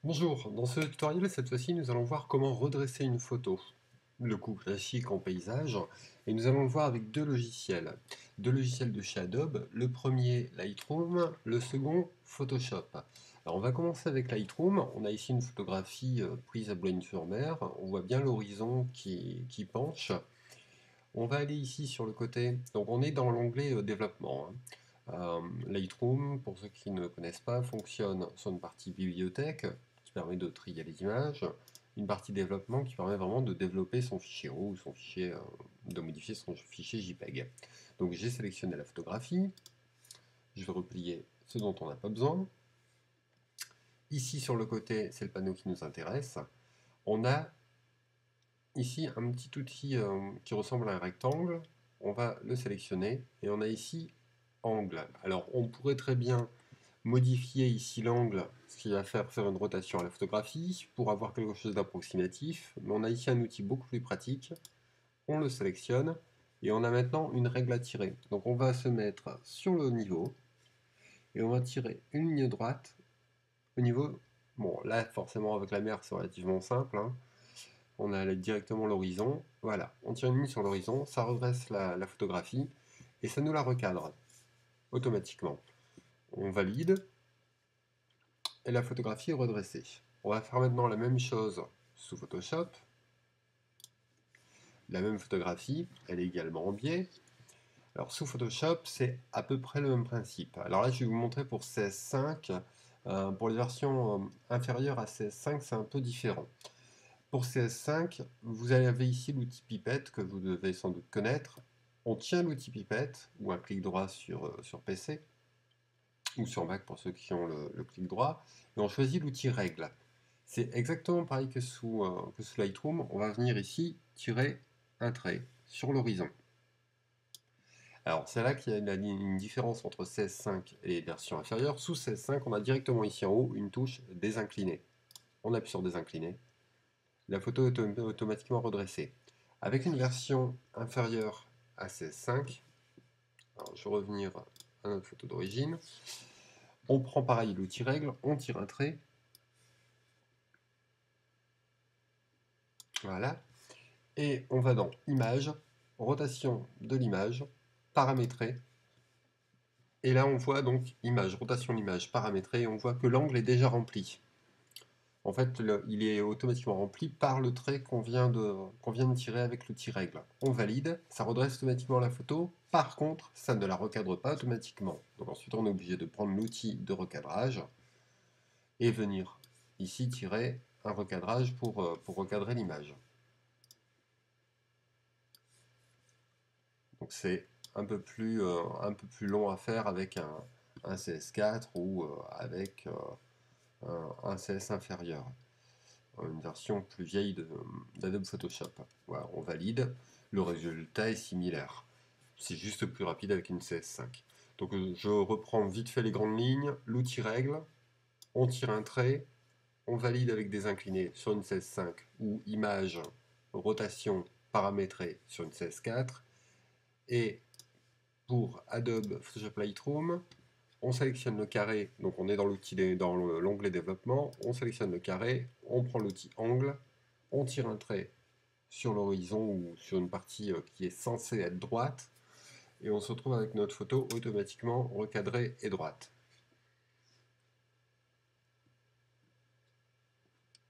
Bonjour, dans ce tutoriel, cette fois-ci, nous allons voir comment redresser une photo. Le coup classique en paysage, et nous allons le voir avec deux logiciels. Deux logiciels de chez Adobe, le premier Lightroom, le second Photoshop. Alors on va commencer avec Lightroom, on a ici une photographie prise à Boulogne-sur-Mer, on voit bien l'horizon qui penche. On va aller ici sur le côté, donc on est dans l'onglet développement, hein. Lightroom, pour ceux qui ne connaissent pas, fonctionne sur une partie bibliothèque qui permet de trier les images, une partie développement qui permet vraiment de développer son fichier RAW ou son fichier, de modifier son fichier JPEG. Donc j'ai sélectionné la photographie, je vais replier ce dont on n'a pas besoin. Ici sur le côté, c'est le panneau qui nous intéresse. On a ici un petit outil qui ressemble à un rectangle, on va le sélectionner et on a ici angle. Alors on pourrait très bien modifier ici l'angle, ce qui va faire une rotation à la photographie pour avoir quelque chose d'approximatif, mais on a ici un outil beaucoup plus pratique, on le sélectionne et on a maintenant une règle à tirer. Donc on va se mettre sur le niveau et on va tirer une ligne droite au niveau, bon là forcément avec la mer c'est relativement simple, hein. On a directement l'horizon, voilà, on tire une ligne sur l'horizon, ça redresse la photographie et ça nous la recadre automatiquement. On valide et la photographie est redressée. On va faire maintenant la même chose sous Photoshop. La même photographie, elle est également en biais. Alors sous Photoshop, c'est à peu près le même principe. Alors là, je vais vous montrer pour CS5. Pour les versions inférieures à CS5, c'est un peu différent. Pour CS5, vous avez ici l'outil pipette que vous devez sans doute connaître. On tient l'outil pipette, ou un clic droit sur PC, ou sur Mac pour ceux qui ont le clic droit, et on choisit l'outil règle. C'est exactement pareil que sous Lightroom, on va venir ici tirer un trait sur l'horizon. Alors c'est là qu'il y a une différence entre CS5 et les versions inférieures. Sous CS5, on a directement ici en haut une touche désinclinée. On appuie sur désincliner, la photo est automatiquement redressée. Avec une version inférieure à CS5, alors je vais revenir à notre photo d'origine, on prend pareil l'outil règle, on tire un trait, voilà, et on va dans Image, rotation de l'image, paramétrer, et là on voit donc Image, rotation de l'image, paramétrer, et on voit que l'angle est déjà rempli. En fait, il est automatiquement rempli par le trait qu'on vient de tirer avec l'outil règle. On valide, ça redresse automatiquement la photo. Par contre, ça ne la recadre pas automatiquement. Donc ensuite, on est obligé de prendre l'outil de recadrage et venir ici tirer un recadrage pour recadrer l'image. Donc c'est un peu plus long à faire avec un CS4 ou avec un CS inférieur, une version plus vieille d'Adobe Photoshop. Voilà, on valide, le résultat est similaire. C'est juste plus rapide avec une CS5. Donc je reprends vite fait les grandes lignes, l'outil règle, on tire un trait, on valide avec des inclinés sur une CS5 ou image, rotation paramétrée sur une CS4. Et pour Adobe Photoshop Lightroom, on sélectionne le carré, donc on est dans l'onglet développement, on sélectionne le carré, on prend l'outil angle, on tire un trait sur l'horizon ou sur une partie qui est censée être droite, et on se retrouve avec notre photo automatiquement recadrée et droite.